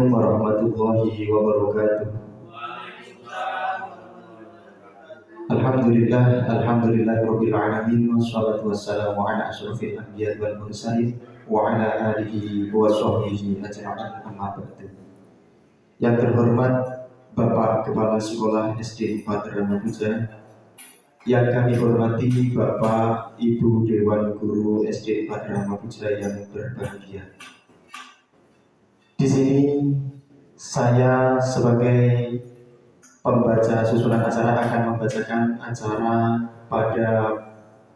Assalamualaikum warahmatullahi wabarakatuh. Alhamdulillah rabbil wassalatu wassalamu ala asyrofil anbiya wal mursalin wa ala alihi wa sahbihi ajma'in, amma ba'du. Yang terhormat Bapak Kepala Sekolah SD 4 Ramapuja, yang kami hormati Bapak Ibu Dewan Guru SD 4 Ramapuja yang berbahagia. Di sini saya sebagai pembaca susunan acara akan membacakan acara pada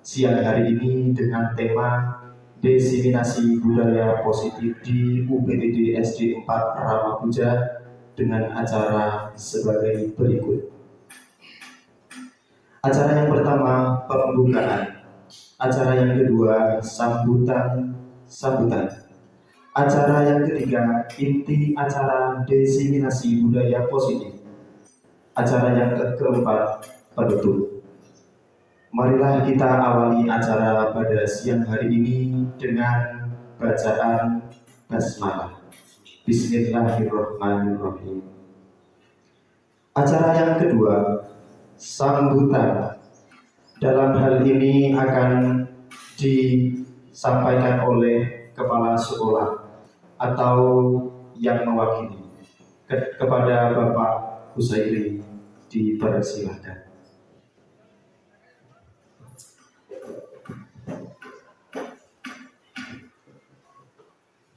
siang hari ini dengan tema Diseminasi Budaya Positif di UPTD SD 4 Ramapuja dengan acara sebagai berikut. Acara yang pertama pembukaan, acara yang kedua sambutan. Acara yang ketiga inti acara Diseminasi Budaya Positif. Acara yang keempat penutup. Marilah kita awali acara pada siang hari ini dengan bacaan basmalah. Bismillahirrahmanirrahim. Acara yang kedua sambutan. Dalam hal ini akan disampaikan oleh kepala sekolah atau yang mewakili. Kepada Bapak Husaili dipersilahkan.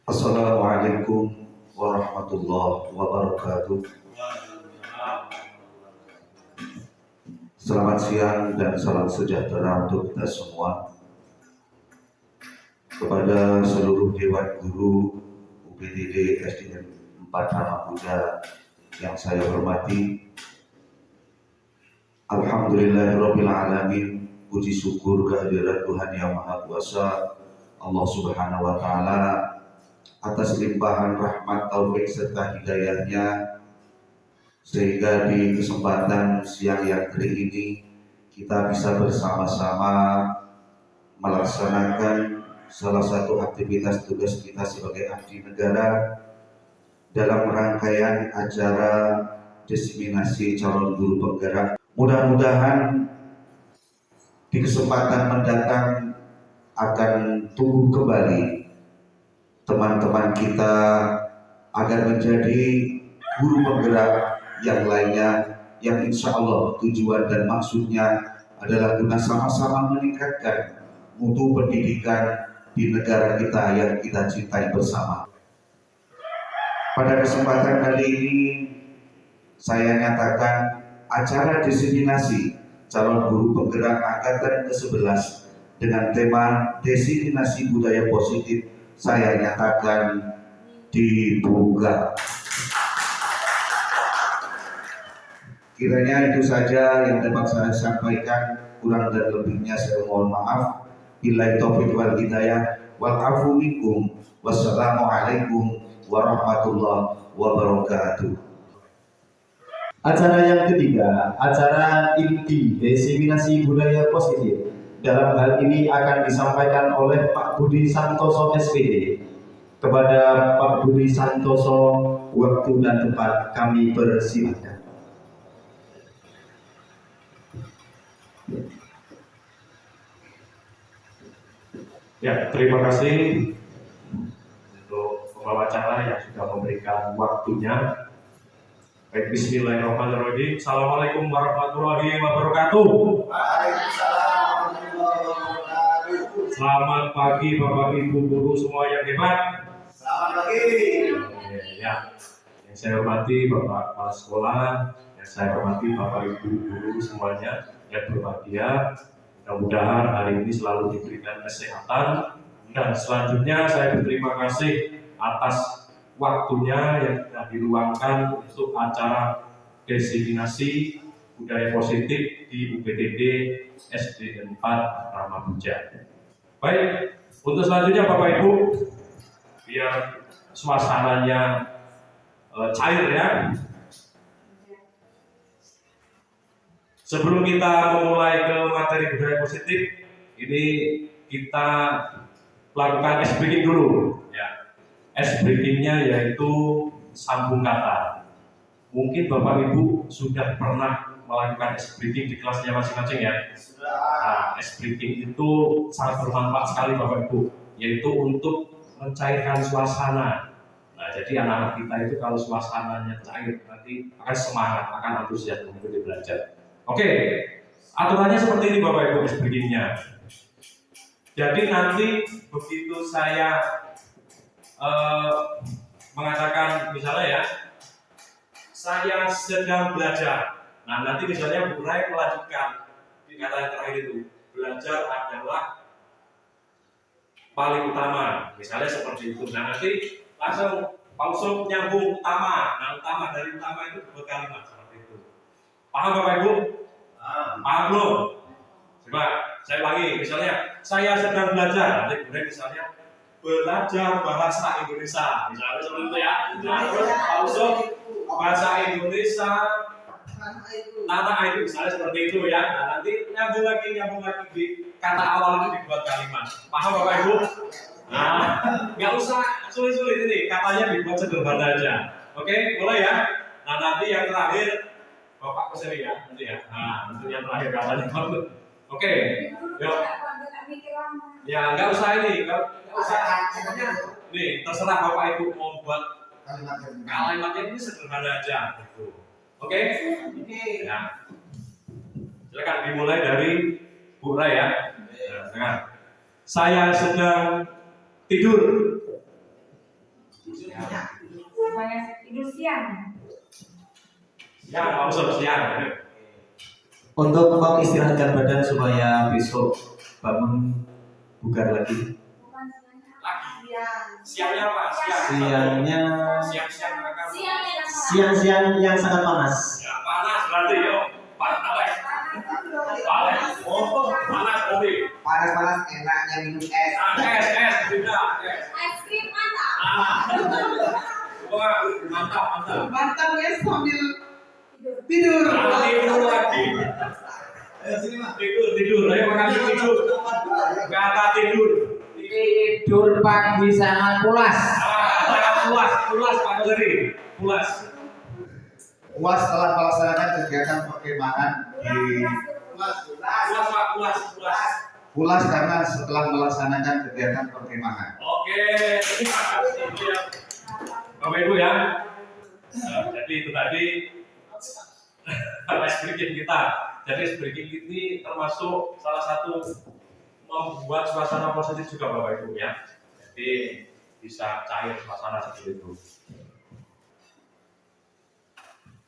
Assalamualaikum warahmatullahi wabarakatuh. Selamat siang dan salam sejahtera untuk kita semua. Kepada seluruh Dewan Guru UPTD SD 4 Ramapuja yang saya hormati, alhamdulillahirabbil alamin, puji syukur kehadirat Tuhan Yang Maha Kuasa Allah Subhanahu wa taala atas limpahan rahmat, taufik serta hidayahnya, sehingga di kesempatan siang yang terik ini kita bisa bersama-sama melaksanakan salah satu aktivitas tugas kita sebagai abdi negara dalam rangkaian acara diseminasi calon guru penggerak. Mudah-mudahan di kesempatan mendatang akan tumbuh kembali teman-teman kita agar menjadi guru penggerak yang lainnya, yang insya Allah tujuan dan maksudnya adalah guna sama-sama meningkatkan mutu pendidikan di negara kita yang kita cintai bersama. Pada kesempatan kali ini saya nyatakan acara diseminasi calon guru penggerak angkatan ke-11 dengan tema Diseminasi Budaya Positif saya nyatakan dibuka. Kiranya itu saja yang dapat saya sampaikan, kurang dan lebihnya saya mohon maaf. Billahi taufiq wal hidayah wal afu minkum. Wassalamualaikum warahmatullahi wabarakatuh. Acara yang ketiga, acara inti Diseminasi Budaya Positif. Dalam hal ini akan disampaikan oleh Pak Budi Santoso SPD. Kepada Pak Budi Santoso, waktu dan tempat kami persilahkan. Ya, terima kasih untuk pembawa acara yang sudah memberikan waktunya. Baik, bismillahirrahmanirrahim. Assalamualaikum warahmatullahi wabarakatuh. Waalaikumsalam warahmatullahi wabarakatuh. Selamat pagi Bapak Ibu guru semua yang hebat. Selamat pagi. Ya, yang saya hormati Bapak Kepala Sekolah, yang saya hormati Bapak Ibu guru semuanya yang berbahagia. Mudah-mudahan hari ini selalu diberikan kesehatan, dan selanjutnya saya berterima kasih atas waktunya yang sudah diluangkan untuk acara Diseminasi Budaya Positif di UPTD SD 4 Ramapuja. Baik, untuk selanjutnya Bapak Ibu, biar suasananya cair ya. Sebelum kita memulai ke materi budaya positif, ini kita lakukan ice breaking dulu. Ya. Ice breakingnya yaitu sambung kata. Mungkin Bapak Ibu sudah pernah melakukan ice breathing di kelasnya masing-masing ya. Nah, ice breathing itu sangat bermanfaat sekali Bapak Ibu, yaitu untuk mencairkan suasana. Nah, jadi anak-anak kita itu kalau suasananya cair nanti akan semangat, akan antusias mengikuti belajar. Oke, aturannya seperti ini Bapak Ibu ice breathingnya. Jadi nanti begitu saya mengatakan misalnya ya, saya sedang belajar. Nah, nanti misalnya Bu Rai melanjutkan di kata yang terakhir itu, belajar adalah paling utama. Misalnya seperti itu. Nah, nanti langsung nyambung utama. Nah, utama dari utama itu dua kalimat seperti itu. Paham Bapak Ibu? Paham belum? Coba saya ulangi. Misalnya saya sedang belajar. Nanti Bu Rai misalnya belajar bahasa Indonesia. Misalnya seperti itu ya. Nah, terus langsung bahasa Indonesia tanah air misalnya seperti itu ya. Nah, nanti nyambung lagi di kata awal itu dibuat kalimat. Paham Bapak Ibu? Nah, nggak usah sulit-sulit ini, katanya dibuat sederhana aja. Oke, mulai ya. Nah, nanti yang terakhir Bapak kesini ya, nanti ya. Nah, nanti yang terakhir katanya. Oke, yuk. Ya, nggak usah ini, nggak usah. Nih, terserah Bapak Ibu mau buat kalimatnya ini sederhana aja. Gitu. Oke? Ya. Silakan dimulai dari Bu Rai ya. Silakan. Saya sedang tidur. Saya tidur siang. Ya, langsung siang. Untuk mengistirahatkan badan supaya besok bangun bugar lagi. Siangnya apa? Siangnya siang-siang yang sangat panas. Ya, panas berarti yo. Panas. Oh, panas berarti. Panas-panas enaknya minum es. Es, tidak. Es krim mantap. Wah, mantap. Mantap ya sambil tidur. Tidur lagi. Tidur. Ayo makan tidur. Kata tidur. Tidur pagi sangat pulas. Pulas Pak Kozeri. Pulas. Puas setelah melaksanakan kegiatan perkemahan di pulas karena setelah melaksanakan kegiatan perkemahan. Oke, terima kasih ya. Bapak Ibu ya. Nah, jadi itu tadi ice breaking kita. Jadi ice breaking ini termasuk salah satu membuat suasana positif juga Bapak Ibu ya. Jadi bisa cair suasana seperti itu.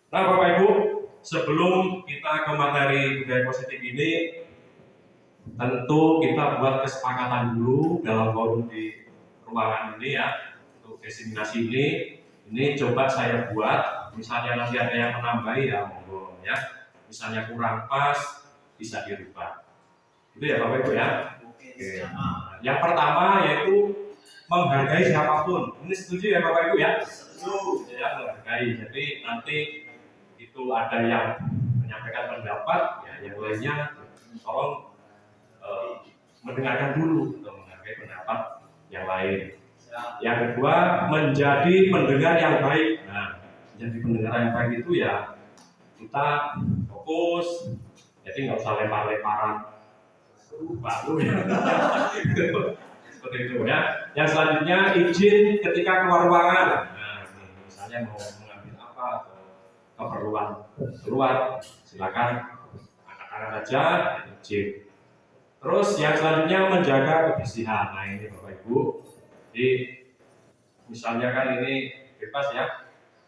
Nah Bapak Ibu, sebelum kita ke materi budaya positif ini, tentu kita buat kesepakatan dulu dalam forum di ruangan ini ya, untuk diseminasi ini. Ini coba saya buat, misalnya nanti ada yang menambahi ya monggo ya. Misalnya kurang pas, bisa dirubah. Itu ya Bapak Ibu ya. Oke. Yang pertama yaitu menghargai siapapun. Ini setuju ya Bapak Ibu ya? Setuju. Ya, menghargai. Jadi nanti itu ada yang menyampaikan pendapat, ya yang lainnya tolong mendengarkan dulu untuk menghargai pendapat yang lain. Yang kedua, menjadi pendengar yang baik. Nah, menjadi pendengar yang baik itu ya kita fokus, jadi nggak usah lempar-lemparan batu ya. Seperti itu ya. Yang selanjutnya izin ketika keluar ruangan. Nah, misalnya mau mengambil apa atau keperluan keluar, silakan angkat tangan saja, izin. Terus yang selanjutnya menjaga kebersihan. Nah ini Bapak Ibu, jadi misalnya kan ini bebas ya,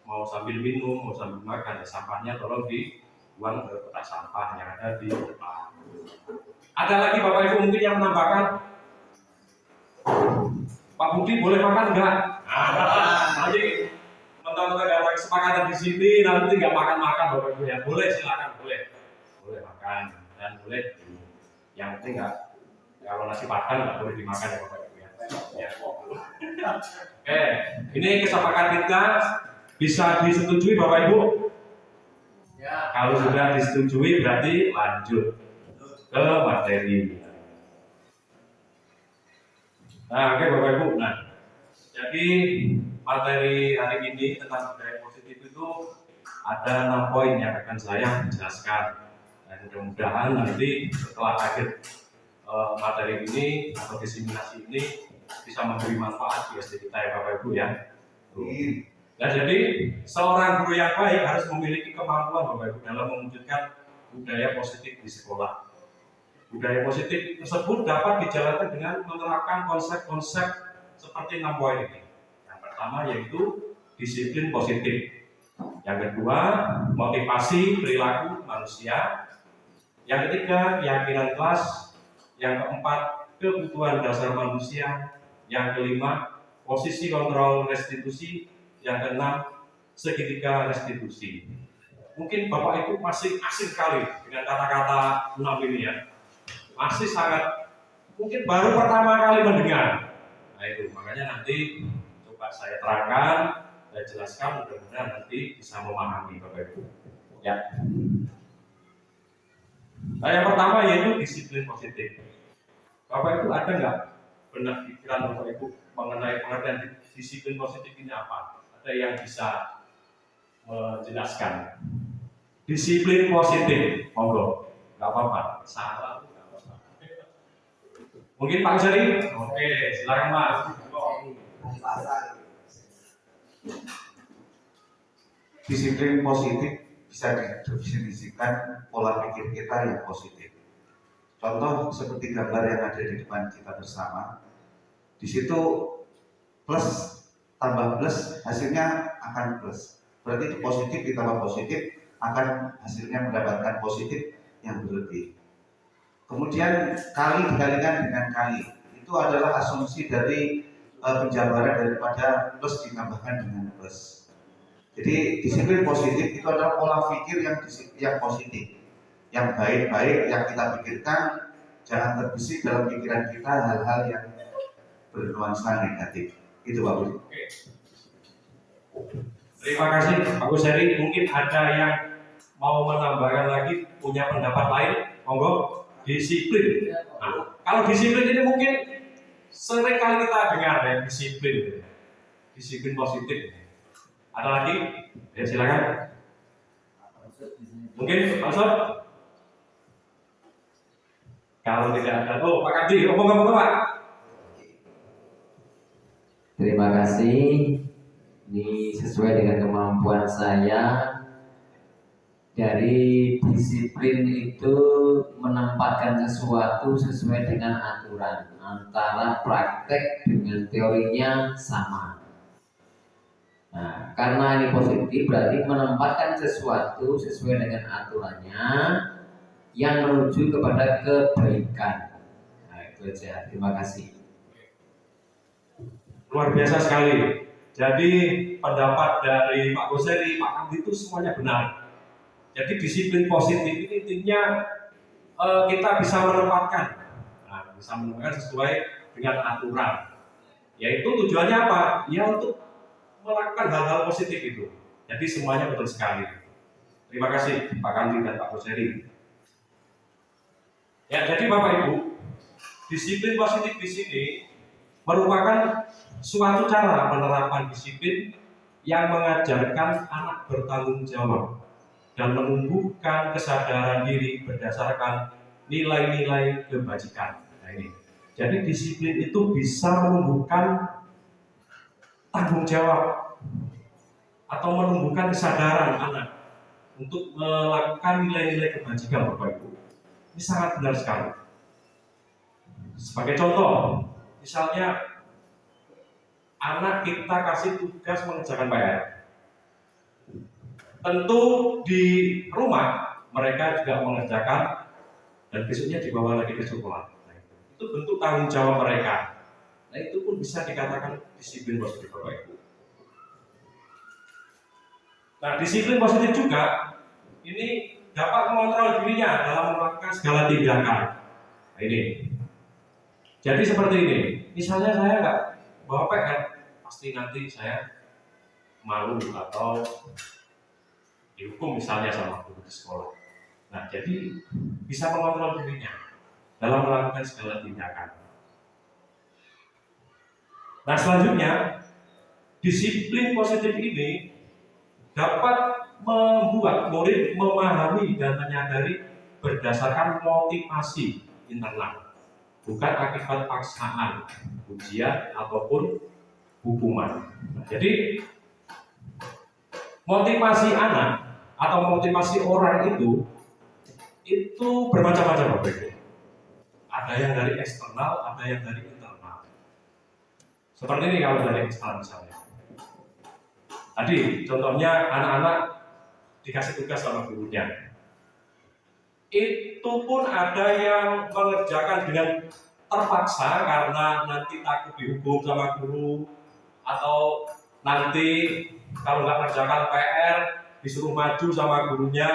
mau sambil minum, mau sambil makan, ya sampahnya tolong dibuang ke kotak sampah yang ada di depan. Ada lagi Bapak Ibu mungkin yang menambahkan, Pak Budi boleh makan enggak? Nanti teman-teman nggak ada kesepakatan di sini, nanti nggak makan Bapak Ibu ya, boleh silakan, boleh makan dan boleh minum. Yang penting nggak, kalau nasi padang nggak boleh dimakan ya Bapak Ibu ya. Oke, ini kesepakatan kita bisa disetujui Bapak Ibu. Ya. Kalau sudah disetujui berarti lanjut ke materi. Nah, oke Bapak Ibu. Nah, jadi materi hari ini tentang budaya positif itu ada 6 poin yang akan saya jelaskan. Dan mudah-mudahan nanti setelah akhir materi ini atau diseminasi ini bisa memberi manfaat di SD kita ya Bapak Ibu ya. Nah, jadi seorang guru yang baik harus memiliki kemampuan Bapak Ibu dalam mewujudkan budaya positif di sekolah. Budaya positif tersebut dapat dijalankan dengan menerapkan konsep-konsep seperti 6 poin ini. Yang pertama yaitu disiplin positif. Yang kedua, motivasi perilaku manusia. Yang ketiga, keyakinan kelas. Yang keempat, kebutuhan dasar manusia. Yang kelima, posisi kontrol restitusi. Yang keenam, segitiga restitusi. Mungkin Bapak Ibu masih asing sekali dengan kata-kata 6 ini ya. Masih sangat, mungkin baru pertama kali mendengar. Nah itu, makanya nanti coba saya terangkan, saya jelaskan, mudah-mudahan nanti bisa memahami Bapak Ibu. Ya. Nah yang pertama yaitu disiplin positif. Bapak Ibu ada nggak benar pikiran Bapak Ibu mengenai pengertian disiplin positif ini apa? Ada yang bisa menjelaskan? Disiplin positif, monggo, nggak apa-apa, salah. Mungkin Pak Seri? Oke, silakan Mas. Disiplin positif bisa didefinisikan pola pikir kita yang positif. Contoh seperti gambar yang ada di depan kita bersama. Di situ plus tambah plus hasilnya akan plus. Berarti itu positif ditambah positif akan hasilnya mendapatkan positif yang berlebih. Kemudian kali dikalikan dengan kali itu adalah asumsi dari penjabaran daripada plus ditambahkan dengan plus. Jadi disiplin positif itu adalah pola pikir yang positif, yang baik-baik yang kita pikirkan, jangan terbesit dalam pikiran kita hal-hal yang bernuansa negatif. Itu Pak Budi. Terima kasih Pak Kuseri. Mungkin ada yang mau menambahkan lagi, punya pendapat lain, monggo. Disiplin. Nah, kalau disiplin ini mungkin sering kali kita dengar ya, disiplin. Disiplin positif. Ada lagi? Ya silakan. Mungkin Pak Ustaz? Kalau tidak ada, oh Pak Kadri, ngomong-ngomong Pak. Terima kasih. Ini sesuai dengan kemampuan saya. Dari disiplin itu menempatkan sesuatu sesuai dengan aturan, antara praktek dengan teorinya sama. Nah, karena ini positif berarti menempatkan sesuatu sesuai dengan aturannya yang menuju kepada kebaikan. Nah, itu aja. Terima kasih. Luar biasa sekali. Jadi pendapat dari Pak Kuseri, Pak Kadri itu semuanya benar. Jadi disiplin positif ini intinya kita bisa menempatkan, sesuai dengan aturan. Yaitu tujuannya apa? Ya untuk melakukan hal-hal positif itu. Jadi semuanya betul sekali. Terima kasih Pak Kadri dan Pak Kuseri. Ya, jadi Bapak Ibu, disiplin positif di sini merupakan suatu cara penerapan disiplin yang mengajarkan anak bertanggung jawab dan menumbuhkan kesadaran diri berdasarkan nilai-nilai kebajikan. Nah ini, jadi disiplin itu bisa menumbuhkan tanggung jawab atau menumbuhkan kesadaran anak untuk melakukan nilai-nilai kebajikan, Bapak Ibu. Ini sangat benar sekali. Sebagai contoh, misalnya anak kita kasih tugas mengerjakan PR. Tentu di rumah mereka juga mengerjakan dan besoknya dibawa lagi ke sekolah. Nah, itu bentuk tanggung jawab mereka. Nah itu pun bisa dikatakan disiplin positif Bapak Ibu. Nah disiplin positif juga ini dapat mengontrol dirinya dalam melakukan segala tindakan. Nah ini. Jadi seperti ini. Misalnya saya nggak bawa PR, pasti nanti saya malu atau dihukum misalnya sama guru di sekolah. Nah, jadi bisa mengontrol dirinya dalam melakukan segala tindakan. Nah, selanjutnya disiplin positif ini dapat membuat murid memahami dan menyadari berdasarkan motivasi internal, bukan akibat paksaan, ujian ataupun hukuman. Jadi motivasi anak atau motivasi orang itu bermacam-macam Bapak Ibu. Ada yang dari eksternal, ada yang dari internal. Seperti ini kalau dari eksternal misalnya. Tadi contohnya anak-anak dikasih tugas sama gurunya. Itu pun ada yang mengerjakan dengan terpaksa karena nanti takut dihukum sama guru, atau nanti kalau nggak kerjakan PR disuruh maju sama gurunya,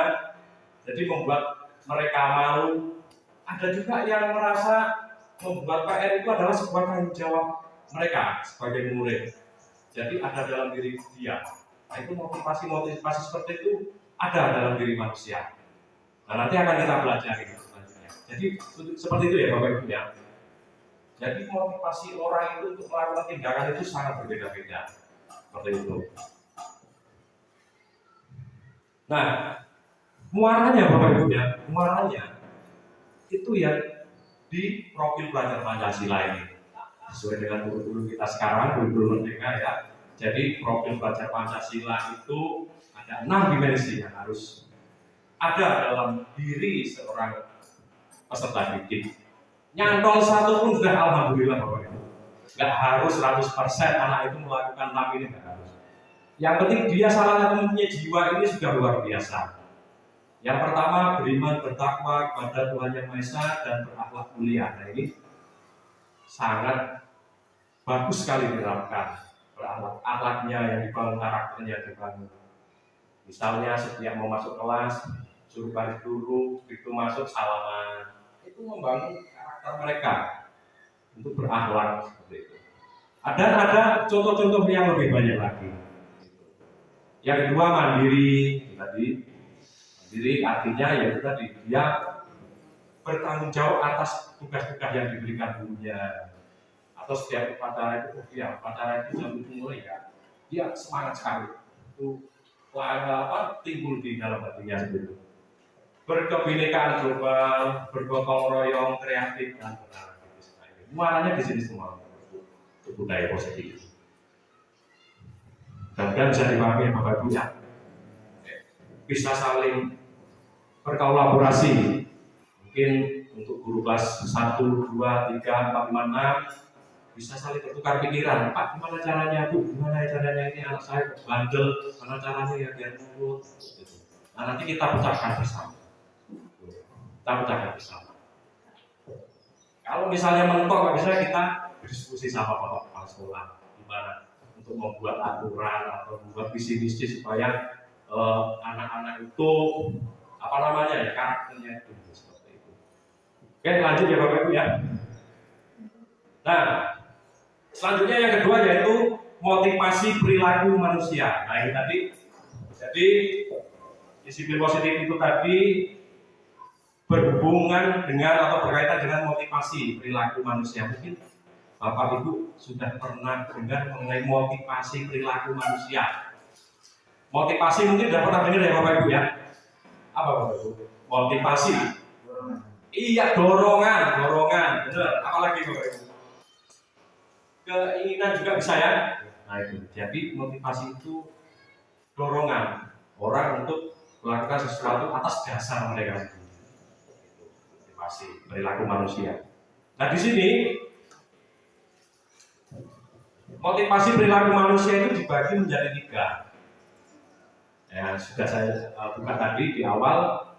jadi membuat mereka malu. Ada juga yang merasa membuat PR itu adalah sebuah tanggung jawab mereka sebagai murid. Jadi ada dalam diri dia. Nah, itu motivasi seperti itu ada dalam diri manusia. Nah, nanti akan kita pelajari selanjutnya. Jadi seperti itu ya Bapak Ibu ya. Jadi motivasi orang itu untuk melakukan tindakan itu sangat berbeda-beda. Seperti itu. Nah, muaranya Bapak Ibu ya, muaranya itu yang di profil pelajar Pancasila ini. Sesuai dengan kurikulum kita sekarang, kurikulum Merdeka ya. Jadi profil pelajar Pancasila itu ada 6 dimensi yang harus ada dalam diri seorang peserta didik. Nyantol satu pun sudah alhamdulillah Bapak Ibu. Nggak harus 100% anak itu melakukan 6 ini, nggak harus. Yang penting dia salah satu mempunyai jiwa ini sudah luar biasa. Yang pertama, beriman bertakwa kepada Tuhan Yang Maha Esa dan berakhlak mulia. Nah, ini sangat bagus sekali diterapkan. Akhlaknya yang dibangun, karakternya dibangun. Misalnya setiap mau masuk kelas, suruh balik dulu, begitu masuk salaman. Itu membangun karakter mereka untuk berakhlak seperti itu. Ada contoh-contoh yang lebih banyak lagi. Yang kedua, mandiri. Mandiri artinya yaitu tadi dia bertanggung jawab atas tugas-tugas yang diberikan gurunya. Atau setiap upacara itu, upacara itu jam 7 mulai ya, dia semangat sekali. Itu timbul di dalam hatinya itu. Berkebinekaan global, bergotong royong, kreatif dan beranalisis. Muaranya di sini semua itu budaya positif. Dan bisa dipahami Bapak Ibu ya. Bisa saling berkolaborasi. Mungkin untuk guru kelas 1, 2, 3, 4, 5, 6 bisa saling bertukar pikiran. Pak, gimana caranya Bu? Gimana caranya ini anak saya bandel? Gimana caranya ya biar nurut? Nah, nanti kita pecahkan bersama. Kalau misalnya mentok, nggak bisa kita berdiskusi sama bapak kepala sekolah gimana untuk membuat aturan atau membuat visi misi supaya anak-anak itu karakternya itu seperti itu. Oke, lanjut ya Bapak Ibu ya. Nah, selanjutnya yang kedua yaitu motivasi perilaku manusia. Nah, ini tadi, jadi disiplin positif itu tadi berhubungan dengan atau berkaitan dengan motivasi perilaku manusia. Mungkin Bapak Ibu sudah pernah dengar mengenai motivasi perilaku manusia. Motivasi mungkin sudah pernah dengar ya Bapak Ibu ya. Apa Bapak Ibu? Motivasi. Iya, dorongan, benar. Apalagi Bapak Ibu? Keinginan juga bisa ya. Nah itu. Jadi motivasi itu dorongan orang untuk melakukan sesuatu atas dasar mereka sendiri. Motivasi perilaku manusia. Nah di sini motivasi perilaku manusia itu dibagi menjadi 3. Ya, sudah saya buka tadi di awal.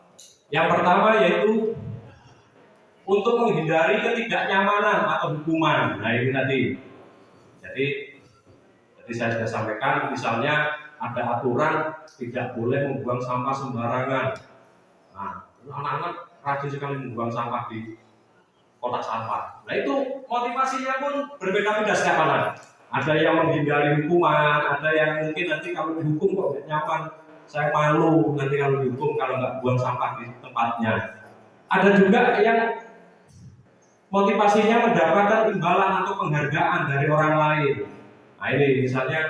Yang pertama yaitu untuk menghindari ketidaknyamanan atau hukuman. Nah ini tadi. Jadi saya sudah sampaikan, misalnya ada aturan tidak boleh membuang sampah sembarangan. Nah, anak-anak rajin sekali membuang sampah di kotak sampah. Nah itu motivasinya pun berbeda-beda setiap anak. Ada yang menghindari hukuman, ada yang mungkin nanti kalau dihukum kok nyaman, saya malu nanti kalau dihukum kalau nggak buang sampah di tempatnya. Ada juga yang motivasinya mendapatkan imbalan atau penghargaan dari orang lain. Nah ini misalnya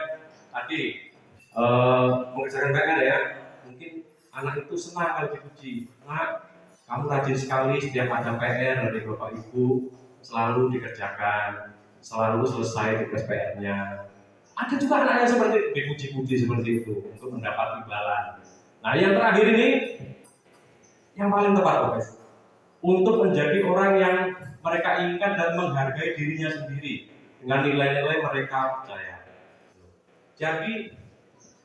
tadi mengerjakan PR ya, mungkin anak itu senang kalau dipuji. Nah, kamu rajin sekali, setiap ada PR dari Bapak Ibu selalu dikerjakan, selalu selesai tugas PR-nya. Ada juga anak yang seperti itu, dipuji-puji seperti itu untuk mendapat imbalan. Nah, yang terakhir ini yang paling tepat Bapak Ibu, untuk menjadi orang yang mereka inginkan dan menghargai dirinya sendiri dengan nilai-nilai mereka percaya. Jadi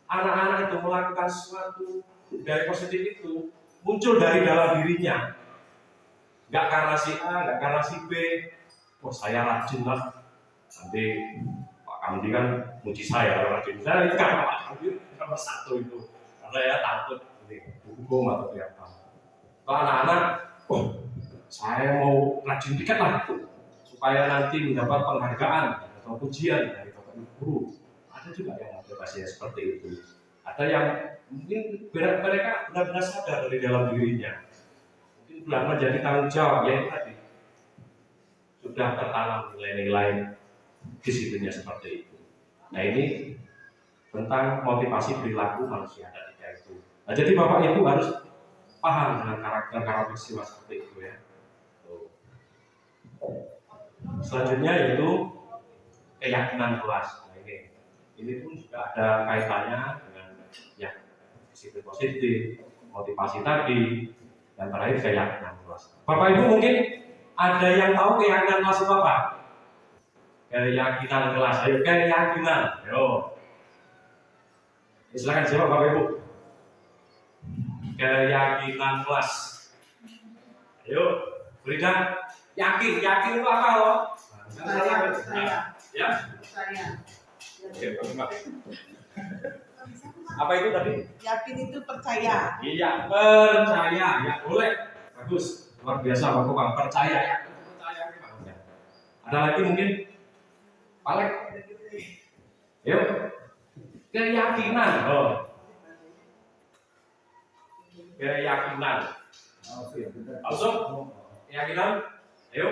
anak-anak itu melakukan sesuatu dari positif itu muncul dari dalam dirinya, nggak karena si A, nggak karena si B. Oh saya rajin lah, nanti Pak Kamdi kan muji saya kalau rajin. Saya itu karena Pak Kamdi nomor satu itu, karena ya takut hukum atau apa. Kalau anak-anak, oh saya mau rajin dikit lah, supaya nanti mendapat penghargaan atau pujian dari Bapak Ibu guru. Ada juga yang motivasinya seperti itu. Ada yang mungkin mereka benar-benar sadar dari dalam dirinya, mungkin sudah menjadi tanggung jawab yang tadi sudah tertanam nilai-nilai disiplinnya seperti itu. Nah ini tentang motivasi perilaku manusia ada tiga itu. Nah jadi Bapak Ibu harus paham dengan karakter siswa seperti itu ya. Selanjutnya yaitu keyakinan kelas. Nah, ini pun juga ada kaitannya dengan ya disiplin positif, motivasi tadi, dan terakhir keyakinan kelas. Bapak Ibu mungkin ada yang tahu keyakinan kelas itu apa? Keyakinan kelas, ayo keyakinan, yo. Silakan siapa Bapak Ibu? Keyakinan kelas. Ayo, berikan yakin itu apa loh? Saya. Ya. Saya. Apa itu tadi? Yakin itu percaya. Iya, percaya. Ya, boleh. Bagus. Luar biasa Bapak Bang. Percaya ya. Percaya ya. Ada lagi mungkin? Palek. Yuk. Keyakinan. Oh. Keyakinan. Langsung. Keyakinan. Ayo.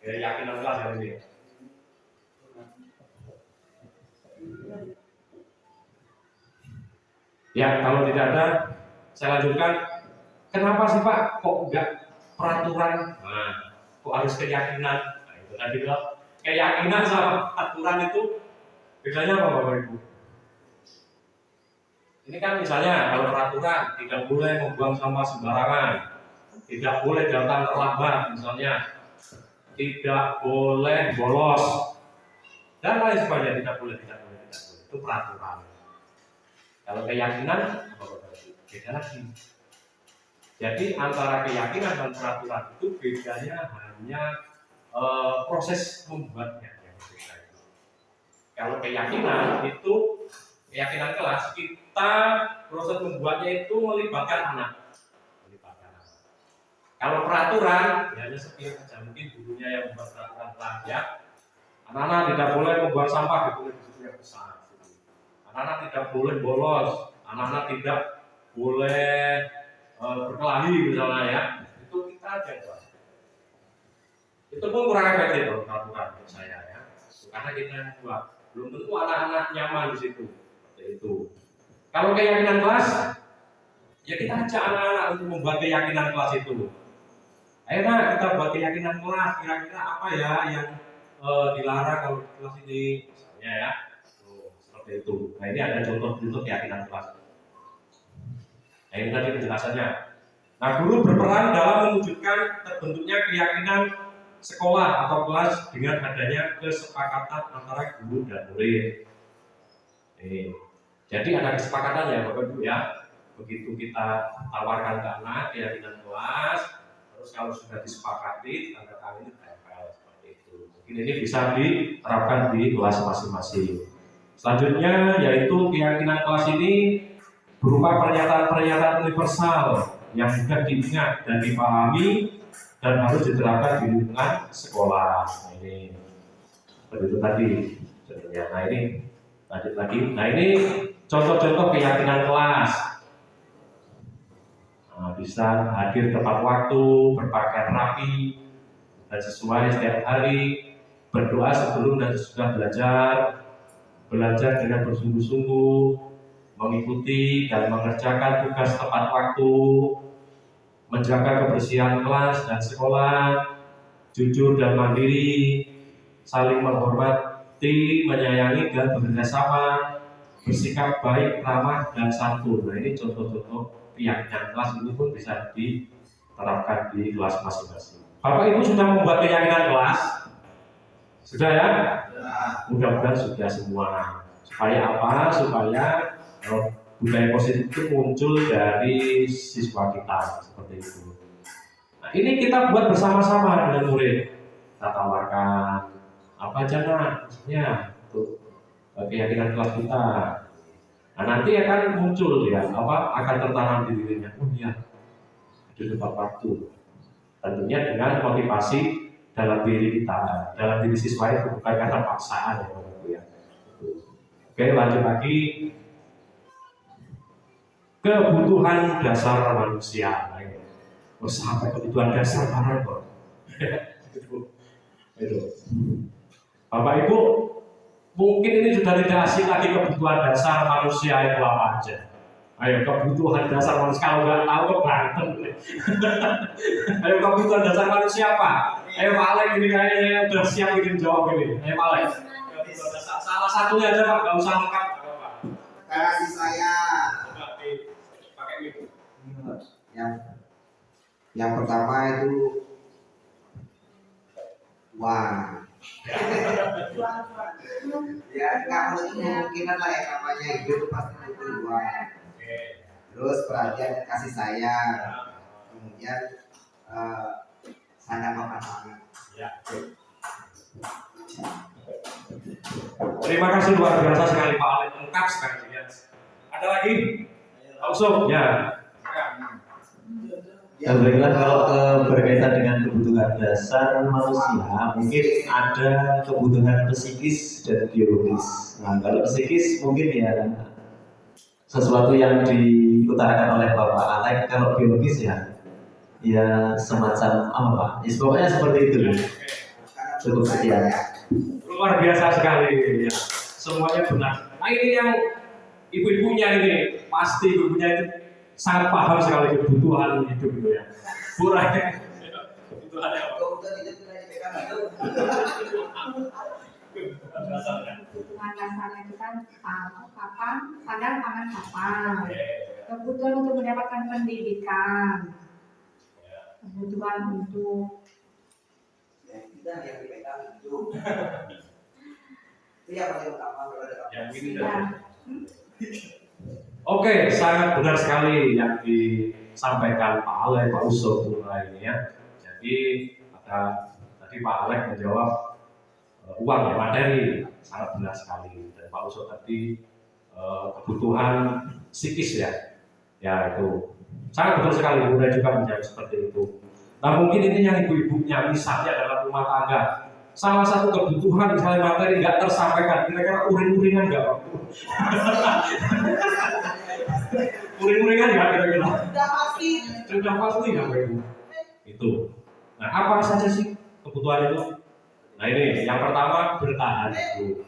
Keyakinan kelas hari ini. Ya, kalau tidak ada, saya lanjutkan. Kenapa sih Pak? Kok enggak peraturan? Nah, kok harus keyakinan? Nah, itu tadi bilang keyakinan sama aturan itu bedanya apa Bapak Ibu? Ini kan misalnya kalau peraturan tidak boleh membuang sampah sembarangan, tidak boleh datang terlambat misalnya, tidak boleh bolos, dan lain sebagainya, tidak boleh. Itu peraturan. Kalau keyakinan, beda lagi. Jadi antara keyakinan dan peraturan itu bedanya hanya proses membuatnya yang berbeda. Kalau keyakinan itu keyakinan kelas, kita proses membuatnya itu melibatkan anak. Kalau peraturan, ya hanya sepihak saja, mungkin gurunya yang membuat peraturan kelas ya. Anak-anak tidak boleh membuang sampah di situ yang besar. Anak-anak tidak boleh bolos, anak-anak tidak boleh berkelahi misalnya ya. Itu kita jaga. Itu pun kurang efektif loh peraturan menurut saya ya. Karena kita yang buat, belum tentu anak-anak nyaman di situ. Seperti itu. Kalau keyakinan kelas, ya kita ajak anak-anak untuk membuat keyakinan kelas itu. Ayo nak kita buat keyakinan kelas, kira-kira apa ya yang dilarang kalau di kelas ini, misalnya ya. Itu. Nah ini ada contoh keyakinan kelas. Nah ini tadi penjelasannya. Nah guru berperan dalam mewujudkan terbentuknya keyakinan sekolah atau kelas dengan adanya kesepakatan antara guru dan murid. Jadi ada kesepakatan ya Bapak Ibu ya. Begitu kita tawarkan ke anak keyakinan kelas, terus kalau sudah disepakati tanda tangan tempel seperti itu. Mungkin ini bisa diterapkan di kelas masing-masing. Selanjutnya yaitu keyakinan kelas ini berupa pernyataan-pernyataan universal yang mudah diingat dan dipahami dan harus diterapkan di lingkungan sekolah. Nah, ini seperti itu tadi. Nah ini lanjut lagi. Nah ini contoh-contoh keyakinan kelas. Nah, bisa hadir tepat waktu, berpakaian rapi dan sesuai setiap hari, berdoa sebelum dan sesudah belajar. belajar dengan bersungguh-sungguh, mengikuti dan mengerjakan tugas tepat waktu, menjaga kebersihan kelas dan sekolah, jujur dan mandiri, saling menghormati, menyayangi dan bekerja sama, bersikap baik, ramah dan santun. Nah, ini contoh-contoh keyakinan kelas itu pun bisa diterapkan di kelas masing-masing. Bapak Ibu sudah membuat keyakinan kelas? Sudah ya? Mudah-mudahan sudah semua. Supaya apa? Supaya budaya positif itu muncul dari siswa kita seperti itu. Nah, ini kita buat bersama-sama dengan murid. Kita tawarkan apa aja maksudnya untuk keyakinan kelas kita. Nah, nanti akan muncul ya akan tertanam di dirinya. Oh iya, ada tepat waktu. Tentunya dengan motivasi dalam diri kita, dalam diri siswa itu, bukan karena paksaan ya Bapak Ibu ya. Oke, lanjut lagi. Kebutuhan dasar manusia. Sampai kebutuhan dasar mana kok? Itu. Bapak Ibu, mungkin ini sudah tidak asing lagi kebutuhan dasar manusia itu apa aja. Ayo, kebutuhan dasar manusia, kalau nggak tahu ke Banten. Ayo, kebutuhan dasar manusia apa? Ayo Pak Alek, ini kayaknya udah siap bikin jawab ini. Ayo Pak Alek. Kebutuhan dasar, salah satunya aja Pak, nggak usah lengkap. Kasih sayang. Coba dipakai itu. Yang pertama itu uang. Ya nggak menutup kemungkinan lah yang namanya hidup pasti butuh uang. Terus perhatian dan kasih sayang. Kemudian sadar pasangan. Ya. Terima kasih luar biasa sekali Pak Alek, lengkap sekali ya. Ada lagi? Pak Usop, ya. Ya baiklah, kalau berkaitan dengan kebutuhan dasar manusia, mungkin ada kebutuhan psikis dan biologis. Nah, kalau psikis mungkin ya sesuatu yang diutarakan oleh Bapak Alek. Kalau biologis ya semacam apa Pak? Ya, pokoknya seperti itu. Cukup sekian. Luar biasa sekali ya. Semuanya benar. Nah, ini yang ibu-ibunya ini pasti ibu-ibunya itu sangat paham sekali kebutuhan hidup itu ya. Kurang kebutuhan apa? Kebutuhan dasarnya itu kan kapan, sadar pangan kapan. Kebutuhan untuk mendapatkan pendidikan. Kebutuhan untuk Yang dipegang itu yang paling utama kalau ada Yang ini dah. Oke, sangat benar sekali yang disampaikan Pak Alek, Pak Usop ini ya. Jadi tadi Pak Alek menjawab uang ya, materi, sangat benar sekali. Dan Pak Usop tadi kebutuhan psikis ya itu sangat betul sekali. Mudah juga menjawab seperti itu. Nah mungkin ini yang ibu-ibunya misalnya dalam rumah tangga, salah satu kebutuhan misalnya materi nggak tersampaikan, kira-kira uring-uringan nggak? Uring-uringan nggak kira-kira? Sudah pasti nggak Ibu? Itu. Nah apa saja sih kebutuhan itu? Nah ini yang pertama bertahan hidup.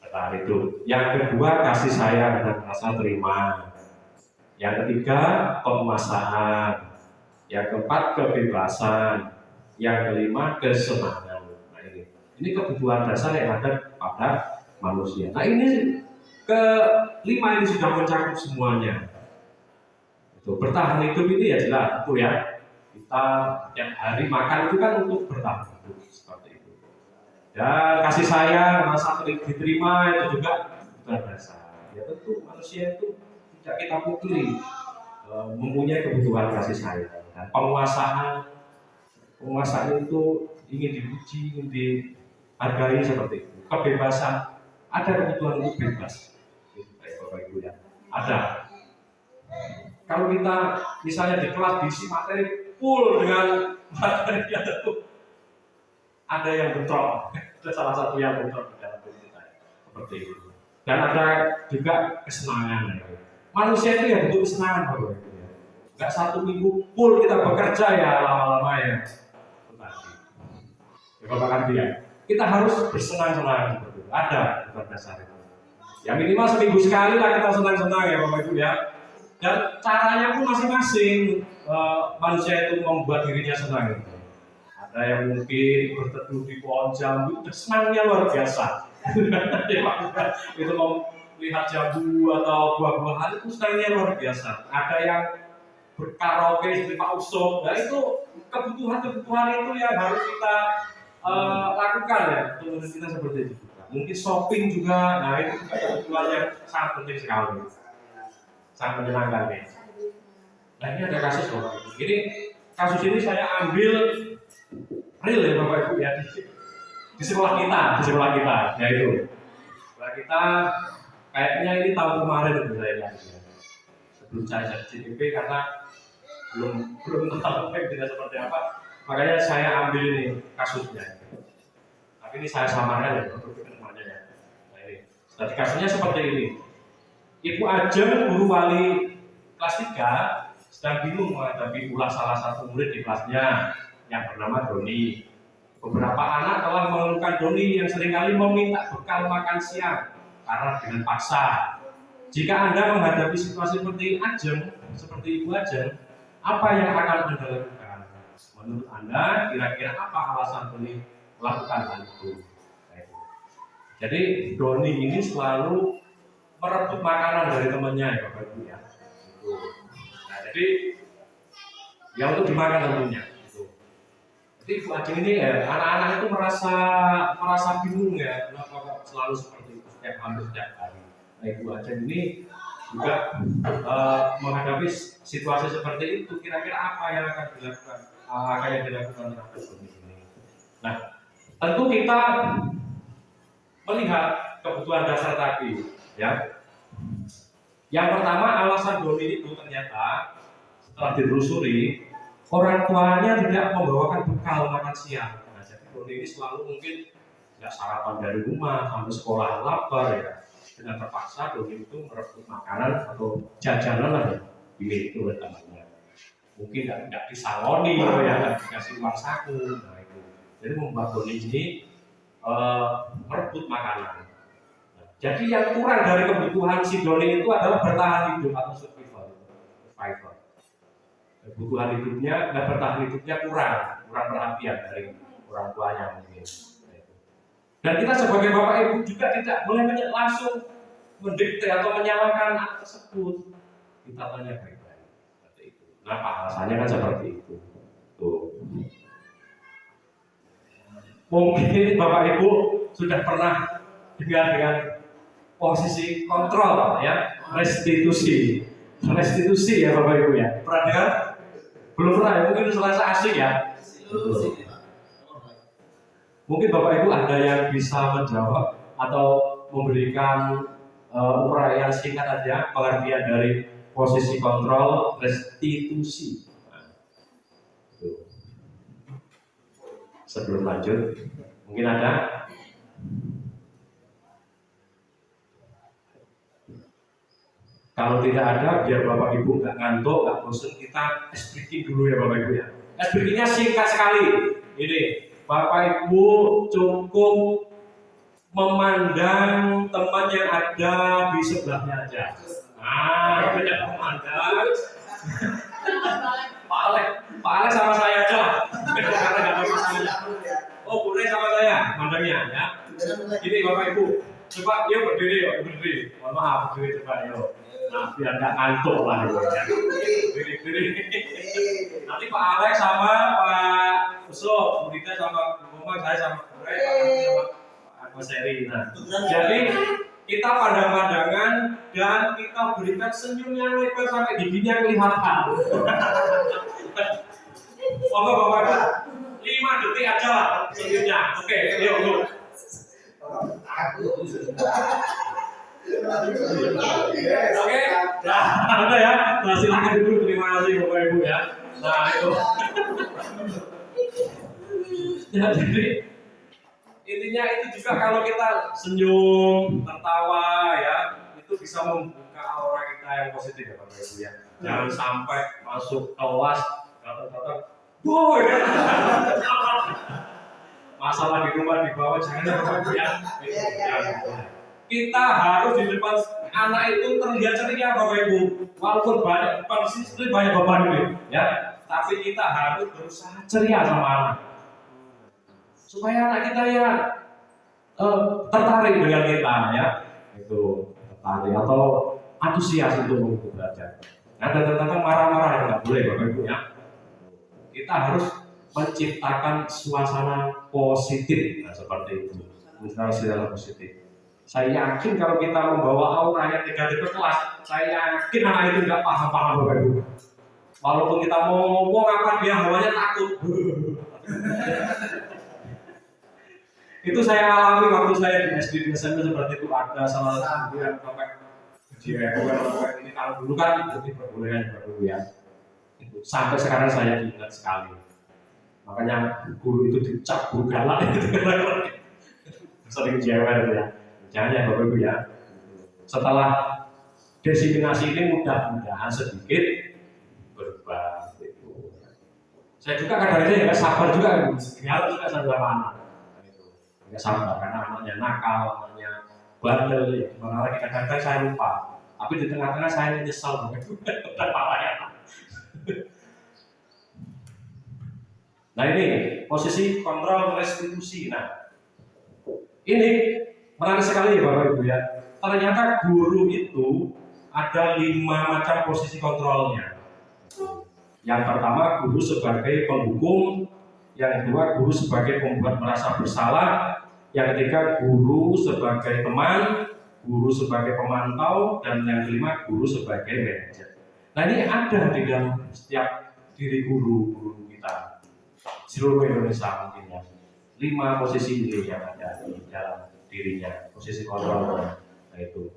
Bertahan hidup. Yang kedua kasih sayang dan rasa terima. Yang ketiga penguasaan. Yang keempat kebebasan. Yang kelima kesenangan. Nah ini kebutuhan dasar yang ada pada manusia. Nah ini kelima ini sudah mencakup semuanya. Itu bertahan hidup ini ya jelas itu ya. Kita tiap hari makan itu kan untuk bertahan hidup seperti itu. Dan kasih sayang, rasa diterima itu juga kebutuhan dasar. Ya tentu manusia itu tidak kita pungkiri mempunyai kebutuhan kasih sayang. Dan penguasaan itu ingin dipuji, ingin dihargai seperti itu. Kebebasan, ada kebutuhan untuk bebas. Bapak Ibu ya, ada. Kalau kita misalnya di kelas diisi materi full dengan materi yang itu, ada yang bentrok. Ada salah satu yang bentrok di dalam diri kita seperti itu. Dan ada juga kesenangan. Manusia itu ya butuh kesenangan Bapak Ibu. Enggak satu minggu full kita bekerja ya lama-lama ya. Ya Bapak Kandi ya. kita harus bersenang-senang seperti itu. Ada bukan dasar itu. Ya minimal seminggu sekali lah kita senang-senang ya Bapak Ibu ya. Dan caranya pun masing-masing manusia itu membuat dirinya senang. Ada yang mungkin berteduh di pohon jambu, senangnya luar biasa. Itu melihat jambu atau buah-buahan itu senangnya luar biasa. Ada yang berkaraoke seperti Pak Usop. Nah itu kebutuhan itu yang harus kita lakukan ya. Untuk kita seperti itu. Mungkin shopping juga. Nah itu juga kebutuhan yang sangat penting sekali. Sangat menyenangkan ya. Nah ini ada kasus Bapak Ibu. Ini kasus ini saya ambil real ya Bapak Ibu ya di sekolah kita ya itu. Sekolah kita kayaknya ini tahun kemarin itu saya lihat ya. Sebelum saya jadi CDP karena belum tahu tidak seperti apa, makanya saya ambil ini kasusnya. Tapi ini saya samarkan ya untuk kedepannya ya. Nah ini, jadi kasusnya seperti ini. Ibu Ajeng, guru wali kelas 3, sedang bingung menghadapi ulah salah satu murid di kelasnya yang bernama Doni. Beberapa anak telah mengeluhkan Doni yang seringkali meminta bekal makan siang karena dengan paksa. Jika Anda menghadapi situasi seperti Ajeng, seperti Ibu Ajeng, apa yang akan Anda lakukan? Menurut Anda, kira-kira apa alasan Doni melakukan hal itu? Jadi Doni ini selalu merebut makanan dari temannya ya Bapak Ibu ya. Nah, jadi yang untuk dimakan tentunya. Jadi Ibu Ajeng ini ya, anak-anak itu merasa bingung ya, kenapa selalu seperti itu hampir setiap hari. Nah Ibu Ajeng ini juga menghadapi situasi seperti itu, kira-kira apa yang akan dilakukan terhadap Doni ini. Nah, tentu kita melihat kebutuhan dasar tadi. Ya, yang pertama alasan Doni itu ternyata setelah ditelusuri orang tuanya tidak membawakan bekal makan siang. Nah, jadi Doni ini selalu mungkin nggak sarapan dari rumah sampai sekolah lapar ya. Dengan terpaksa Doni itu merebut makanan atau jajanan lah ya dimiliki oleh temannya. Mungkin nggak disaloni gitu ya, nggak dikasih uang saku. Nah itu, jadi membuat Doni ini merebut makanan. Jadi yang kurang dari kebutuhan si Doni itu adalah bertahan hidup atau survival. Kebutuhan hidupnya dan bertahan hidupnya kurang perhatian dari orang tuanya mungkin. Dan kita sebagai bapak ibu juga tidak boleh langsung mendikte atau menyalahkan anak tersebut. Kita tanya baik-baik seperti itu. Kenapa alasannya kan seperti itu. Tuh. Mungkin bapak ibu sudah pernah dengan posisi kontrol ya, restitusi ya Bapak Ibu ya. Pernah dengar? Belum pernah ya, mungkin selasa asik ya. Mungkin Bapak Ibu ada yang bisa menjawab atau memberikan uraian singkat aja pengertian dari posisi kontrol restitusi. Sebelum lanjut, mungkin ada. Kalau tidak ada, biar Bapak Ibu nggak ngantuk, nggak bosan, kita speaking dulu ya Bapak Ibu ya. Speakingnya singkat sekali. Ini, Bapak Ibu cukup memandang teman yang ada di sebelahnya aja. Nah, tidak memandang. Pak Alex sama saya aja lah. Karena nggak ada masalahnya. Oh, boleh sama saya, mandangnya ya. Ini Bapak Ibu, coba yuk berdiri. Mohon maaf, berdiri coba yuk. Nah, biar nggak ngantuk lah ya. Berdiri. Nanti Pak Alex sama Pak Uso, Budita sama Bu Mama, saya sama Bu Ray, Pak Agus Seri. Nah, jadi kita pandang-pandangan dan kita berikan senyum yang lebar sampai giginya kelihatan. Moga Bapak 5 detik aja lah senyumnya. Oke, yuk. Oke, nah ada ya. Nah silakan dulu, terima kasih Bapak Ibu ya. Nah itu. Ya, jadi intinya itu juga kalau kita senyum, tertawa ya, itu bisa membuka aura kita yang positif ya Bapak Ibu ya. Jangan sampai masuk kelas kata-kata, boy. masalah di rumah di bawah jangan ya Bapak Ibu ya. Kita harus di depan anak itu terlihat ceria Bapak Ibu, walaupun banyak depan sini banyak Bapak Ibu ya, tapi kita harus berusaha ceria sama anak supaya anak kita ya tertarik dengan kita ya, itu tertarik atau antusias untuk belajar. Nah, tentang marah-marah yang nggak boleh Bapak Ibu ya. Kita harus menciptakan suasana positif, nah, seperti itu. Suasana positif. Saya yakin kalau kita membawa aura yang negatif ke kelas, saya yakin anak itu nggak paham-paham Bapak Ibu. Walaupun kita mau ngomong apa dia hawanya takut. Itu saya alami waktu saya di SD di SMP seperti itu. Ada salah satu yang sampai ini kalau dulu kan itu diperbolehkan dulu ya. Sampai sekarang saya ingat sekali. Makanya guru itu dicap guru galak itu sering jewer ya. Jangan ya Bapak Ibu ya. Setelah desiminasi ini mudah-mudahan sedikit berubah. Saya juga kadang-kadang nggak sabar juga, segala juga sama anak. Nggak sabar karena anaknya nakal, anaknya bandel. Malah kadang-kadang saya lupa. Tapi di tengah-tengah saya menyesal Bapak Ibu. Nah ini posisi kontrol restitusi. Nah ini menarik sekali ya Bapak Ibu ya. Ternyata guru itu ada 5 macam posisi kontrolnya. Yang pertama guru sebagai penghukum, yang kedua guru sebagai pembuat merasa bersalah, yang ketiga guru sebagai teman, guru sebagai pemantau, dan yang kelima guru sebagai manajer. Nah ini ada di dalam setiap diri guru kita seluruh Indonesia mungkin ya. 5 posisi ini yang ada di dalam dirinya, posisi kontrol. Nah itu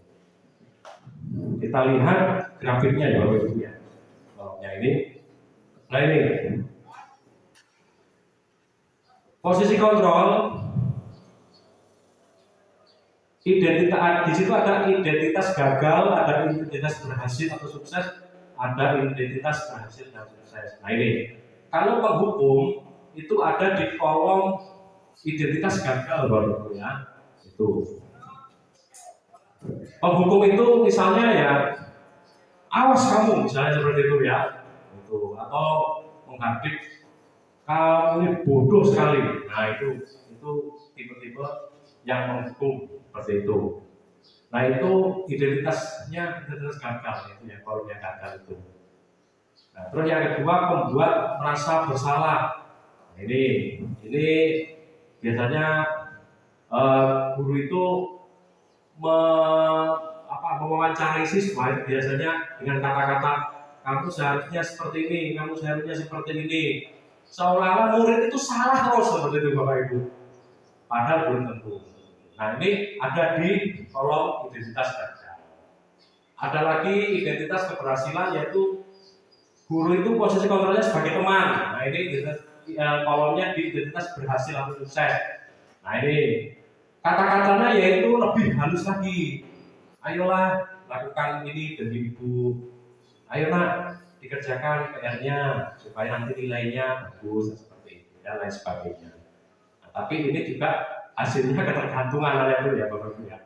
kita lihat grafiknya ya Bapak Ibu ya. Nah ini posisi kontrol, identitas di situ ada identitas gagal, ada identitas berhasil atau sukses, ada identitas berhasil dan sukses. Nah ini kalau penghukum itu ada di kolom identitas gagal Bapak Ibu ya. Itu penghukum itu misalnya ya awas kamu misalnya seperti itu ya, itu atau menghardik kamu ini bodoh sekali. Nah itu tipe-tipe yang menghukum seperti itu. Nah itu identitas gagal itu ya, kolomnya gagal itu. Nah, terus yang kedua pembuat merasa bersalah. Nah, ini biasanya guru itu mewawancarai siswa biasanya dengan kata-kata kamu seharusnya seperti ini, kamu seharusnya seperti ini. Seolah-olah murid itu salah terus seperti itu Bapak Ibu. Padahal belum tentu. Nah ini ada di kolom identitas gagal. Ada lagi identitas keberhasilan yaitu guru itu posisi kontrolnya sebagai teman. Nah ini kolomnya di identitas berhasil atau sukses. Nah ini kata-katanya yaitu lebih halus lagi. Ayolah lakukan ini demi ibu. Ayo nak dikerjakan PR-nya supaya nanti nilainya bagus seperti itu dan lain sebagainya. Nah, tapi ini juga hasilnya ketergantungan oleh itu ya Bapak Ibu ya.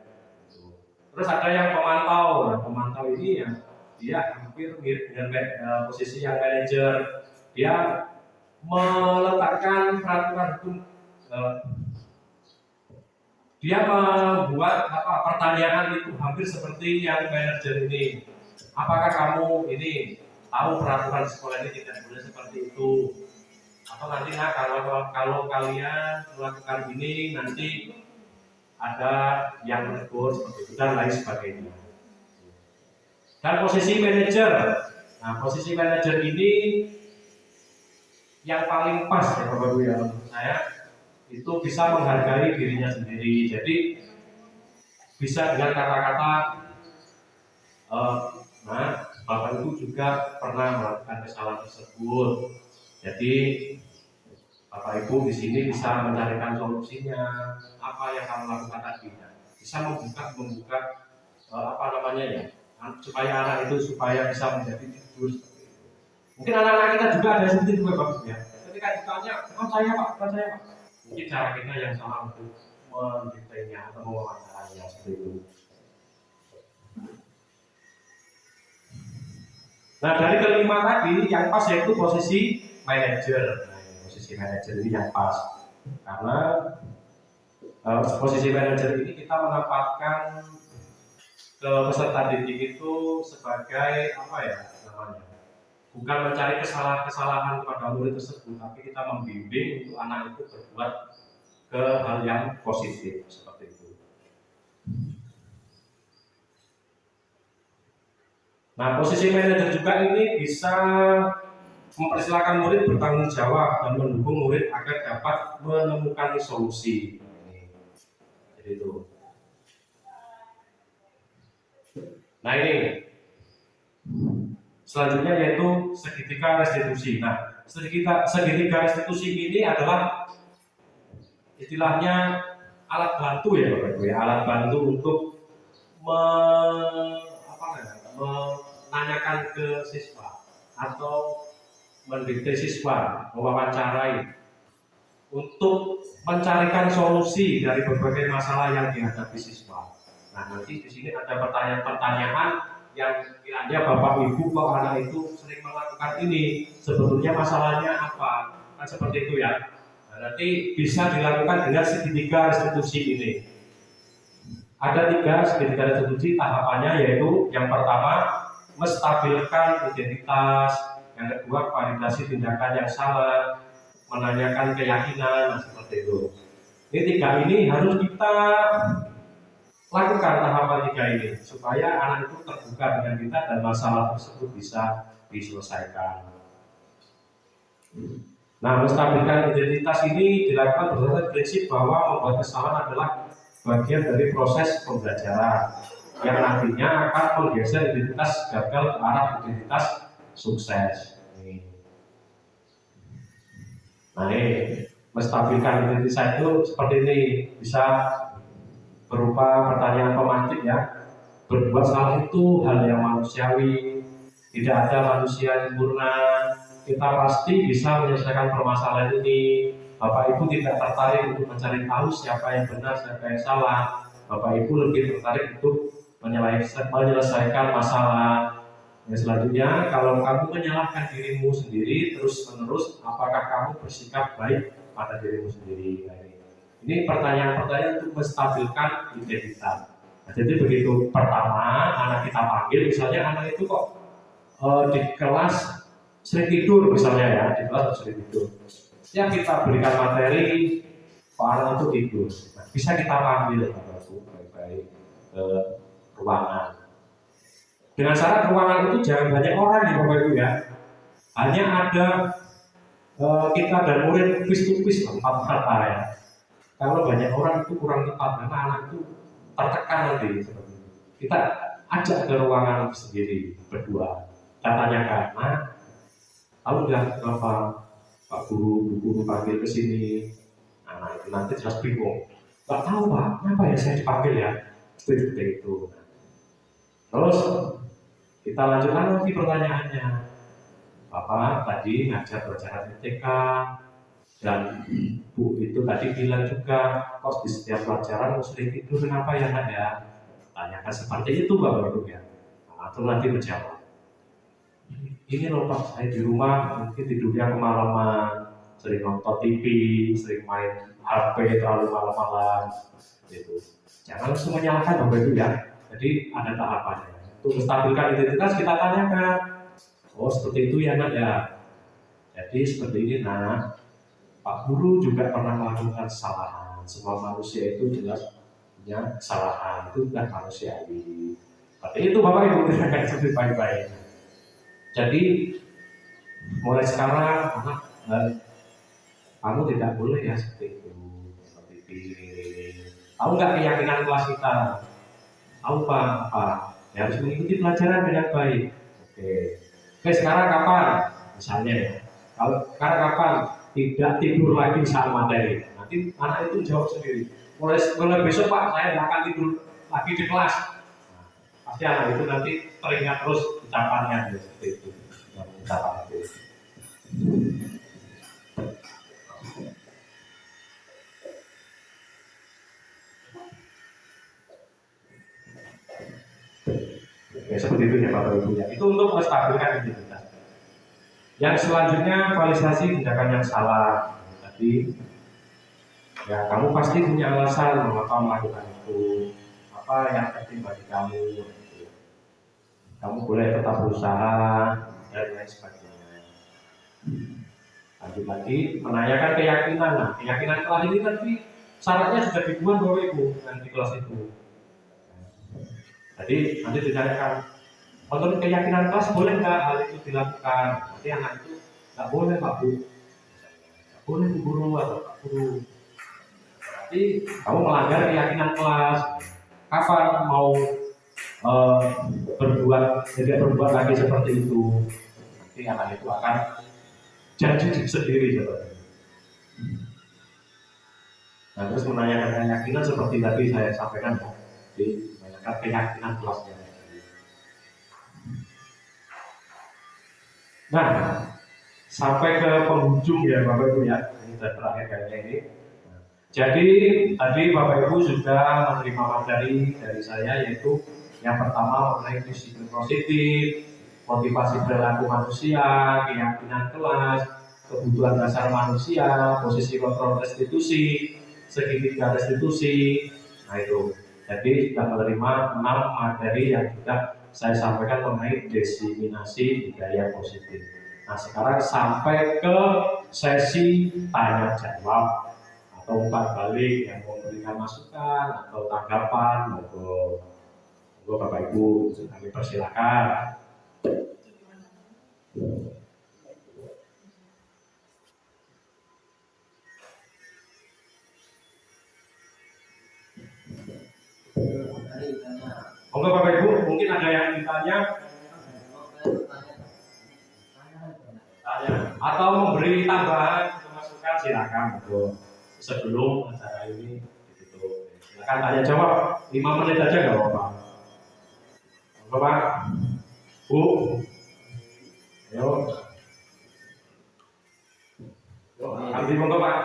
Terus ada yang pemantau. Nah, pemantau ini yang dia hampir mirip dengan posisi yang manajer. Dia meletakkan peraturan hukum. Dia membuat pertanyaan itu hampir seperti yang manajer ini. Apakah kamu ini tahu peraturan sekolah ini tidak boleh seperti itu? Atau nanti kalau kalian melakukan ini nanti ada yang menegur seperti itu dan lain sebagainya. Dan posisi manajer. Nah, posisi manajer ini yang paling pas ya Bapak Ibu ya menurut saya. Itu bisa menghargai dirinya sendiri. Jadi bisa dengan kata-kata Bapak Ibu juga pernah melakukan kesalahan tersebut. Jadi Bapak Ibu di sini bisa mencarikan solusinya. Apa yang kamu lakukan tadi? Bisa membuka supaya anak itu supaya bisa menjadi jujur. Mungkin anak-anak kita juga ada seperti itu Bapak Ibu ya. Ketika ditanya, saya Pak. Ini cara kita yang salah untuk mendiktenya atau mewawancarainya seperti itu. Nah, dari kelima tadi yang pas yaitu posisi manajer. Nah, posisi manajer ini yang pas karena posisi manajer ini kita menempatkan ke peserta didik itu sebagai apa ya namanya? Bukan mencari kesalahan kepada murid tersebut, tapi kita membimbing untuk anak itu berbuat ke hal yang positif seperti itu. Nah, posisi manajer juga ini bisa mempersilahkan murid bertanggung jawab dan mendukung murid agar dapat menemukan solusi. Jadi itu. Nah ini selanjutnya yaitu segitiga restitusi. Nah, segitiga restitusi ini adalah istilahnya alat bantu ya Bapak Ibu ya, alat bantu untuk menanyakan ke siswa atau mendikte siswa, mewawancarai untuk mencarikan solusi dari berbagai masalah yang dihadapi siswa. Nah, nanti di sini ada pertanyaan-pertanyaan yang kiranya Bapak Ibu kok anak itu sering melakukan ini, sebetulnya masalahnya apa? Kan seperti itu ya. Nah, nanti bisa dilakukan dengan segitiga restitusi ini. Ada 3 segitiga restitusi tahapannya, yaitu yang pertama menstabilkan identitas, yang kedua validasi tindakan yang salah, menanyakan keyakinan, nah seperti itu. Ini 3 ini harus kita lakukan tahapan 3 ini supaya anak itu terbuka dengan kita dan masalah tersebut bisa diselesaikan. Nah, menstabilkan identitas ini dilakukan berdasarkan prinsip bahwa membuat kesalahan adalah bagian dari proses pembelajaran yang nantinya akan menggeser identitas gagal ke arah identitas sukses. Nah, ini menstabilkan identitas itu seperti ini, bisa berupa pertanyaan pemantik ya. Berbuat salah itu hal yang manusiawi, tidak ada manusia sempurna. Kita pasti bisa menyelesaikan permasalahan ini. Bapak Ibu tidak tertarik untuk mencari tahu siapa yang benar, siapa yang salah. Bapak Ibu lebih tertarik untuk menyelesaikan masalah. Yang selanjutnya, kalau kamu menyalahkan dirimu sendiri terus-menerus, apakah kamu bersikap baik pada dirimu sendiri? Ini pertanyaan-pertanyaan untuk menstabilkan identitas. Nah, jadi begitu pertama anak kita panggil, misalnya anak itu kok di kelas sering tidur misalnya ya, di kelas sering tidur. Ya kita berikan materi, Pak anak itu tidur. Nah, bisa kita panggil baik-baik ke ruangan. Dengan syarat ruangan itu jangan banyak orang ya Bapak Ibu ya. Hanya ada kita dan murid face to face 4 mata ya. Kalau banyak orang itu kurang tepat karena anak itu tertekan nanti seperti itu. Kita ajak ke ruangan sendiri berdua. Kita tanyakan, nah, tahu nggak kenapa Pak Guru panggil ke sini? Nah, itu nanti jelas bingung. Nggak tahu Pak, kenapa ya saya dipanggil ya? Seperti itu. Terus kita lanjutkan lagi pertanyaannya. Bapak tadi ngajar pelajaran TK dan Bu itu tadi bilang juga kok di setiap pelajaran sering tidur, kenapa ya Nak ya? Tanyakan seperti itu Bapak Ibu ya. Nah, itu nanti menjawab. Ini loh Pak, saya di rumah mungkin tidurnya kemalaman, sering nonton TV, sering main HP terlalu malam-malam, gitu. Jangan langsung menyalahkan Bapak Ibu ya. Jadi ada tahapannya. Untuk menstabilkan identitas kita tanyakan, oh seperti itu ya Nak ya. Jadi seperti ini Nak. Pak Guru juga pernah melakukan kesalahan. Semua manusia itu jelas punya kesalahan, itu bukan manusiawi. Tapi itu Bapak Ibu tindakan itu baik-baik. Jadi mulai sekarang anak kamu tidak boleh ya seperti itu. Seperti ini. Tahu nggak keyakinan kelas kita? Tahu Pak apa? Ya, harus mengikuti pelajaran dengan baik. Oke, sekarang kapan? Misalnya ya. Kalau sekarang kapan? Tidak tidur lagi saat materi. Nanti anak itu jawab sendiri. Mulai besok Pak, saya tidak akan tidur lagi di kelas. Nah, pasti anak itu nanti teringat terus ucapannya seperti itu. Ucapan itu. Ya, seperti itu ya Bapak Ibu ya. Itu untuk menstabilkan identitas. Yang selanjutnya kualifikasi tindakan yang salah. Tadi ya kamu pasti punya alasan mengapa melakukan itu. Apa yang penting bagi kamu? Gitu. Kamu boleh tetap berusaha dan lain sebagainya. Lanjut lagi menanyakan keyakinan. Nah, keyakinan kelas ini nanti syaratnya sudah dibuat Bapak Ibu nanti kelas itu. Jadi nanti ditanyakan, menurut keyakinan kelas boleh nggak hal itu dilakukan? Nanti anak itu nggak boleh Pak Bu, nggak boleh Bu Guru atau Pak Guru. Nanti kamu melanggar keyakinan kelas. Kapan mau tidak berbuat lagi seperti itu? Nanti anak itu akan jadi sendiri seperti itu. Nah, terus menanyakan keyakinan seperti tadi saya sampaikan ya, jadi menanyakan keyakinan kelasnya. Nah, sampai ke penghujung ya Bapak Ibu ya, ini terakhir kayaknya ini. Jadi tadi Bapak Ibu sudah menerima materi dari saya, yaitu yang pertama mengenai disiplin positif, motivasi perilaku manusia, keyakinan kelas, kebutuhan dasar manusia, posisi kontrol restitusi, segitiga restitusi. Nah itu, jadi sudah menerima 6 materi yang sudah saya sampaikan mengenai diseminasi budaya positif. Nah sekarang sampai ke sesi tanya jawab atau umpan balik yang mau memberikan masukan atau tanggapan, monggo Bapak Ibu kami persilakan. Monggo Bapak Ibu, mungkin ada yang ditanya atau memberi tambahan atau masukan, silakan monggo. Sebelum acara ini ditutup, silakan tanya jawab 5 menit aja nggak apa-apa. Monggo Pak, Bu, ayo, ambil monggo Pak.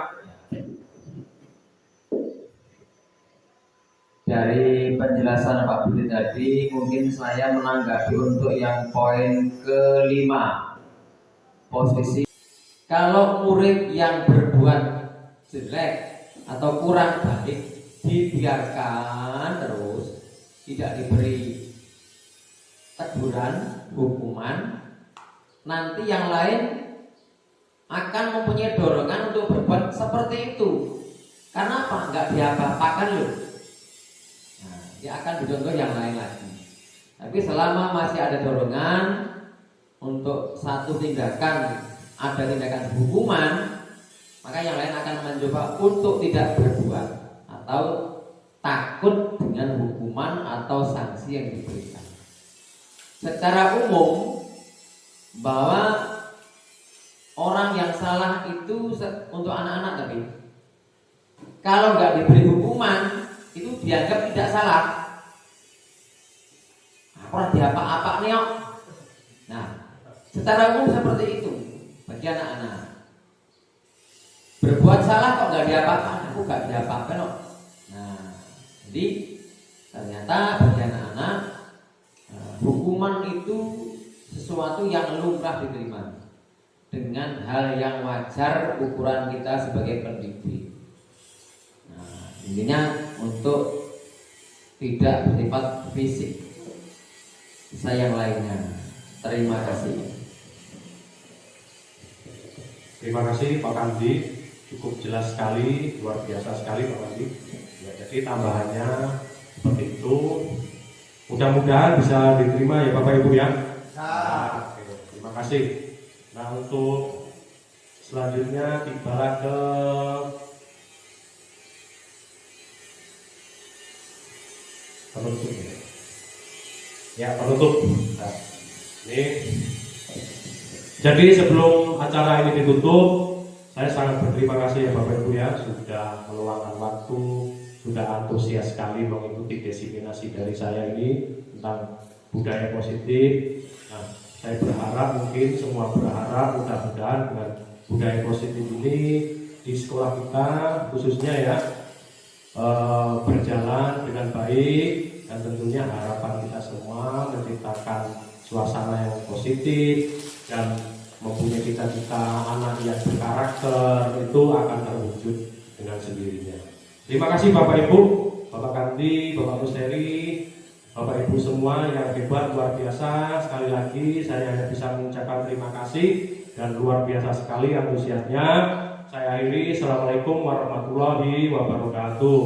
Dari penjelasan Pak Budi tadi, mungkin saya menanggapi untuk yang poin kelima, posisi kalau murid yang berbuat jelek atau kurang baik dibiarkan terus, tidak diberi teguran, hukuman, nanti yang lain akan mempunyai dorongan untuk berbuat seperti itu. Karena apa? Enggak diapa-apakan loh. Nah, dia akan dicontoh yang lain lagi. Tapi selama masih ada dorongan untuk satu tindakan, ada tindakan hukuman, maka yang lain akan mencoba untuk tidak berbuat atau takut dengan hukuman atau sanksi yang diberikan. Secara umum bahwa orang yang salah itu untuk anak-anak, tapi kalau nggak diberi hukuman itu dianggap tidak salah. Orang diapa-apa nih. Nah, secara umum seperti itu bagi anak-anak. Berbuat salah kok nggak diapa-apakan, aku nggak diapa-apakan kok. Nah, jadi ternyata bagi anak-anak hukuman itu sesuatu yang lumrah diterima dengan hal yang wajar ukuran kita sebagai pendidik. Nah, intinya untuk tidak bersifat fisik, bisa yang lainnya. Terima kasih. Terima kasih Pak Kandi, cukup jelas sekali, luar biasa sekali Pak Kandi. Ya, jadi tambahannya seperti itu. Mudah-mudahan bisa diterima ya Bapak Ibu ya. Nah, oke, terima kasih. Nah untuk selanjutnya kita ke penutup ya penutup. Nah, ini jadi sebelum acara ini ditutup, saya sangat berterima kasih ya Bapak Ibu ya sudah meluangkan waktu, sudah antusias sekali mengikuti diseminasi dari saya ini tentang budaya positif. Nah, saya berharap, mungkin semua berharap mudah-mudahan dengan budaya positif ini di sekolah kita khususnya ya berjalan baik, dan tentunya harapan kita semua menciptakan suasana yang positif dan mempunyai cita-cita anak yang berkarakter itu akan terwujud dengan sendirinya. Terima kasih Bapak Ibu, Bapak Kandi, Bapak Musteri, Bapak Ibu semua yang hebat, luar biasa. Sekali lagi saya hanya bisa mengucapkan terima kasih dan luar biasa sekali antusiasnya. Saya akhiri, Assalamualaikum warahmatullahi wabarakatuh.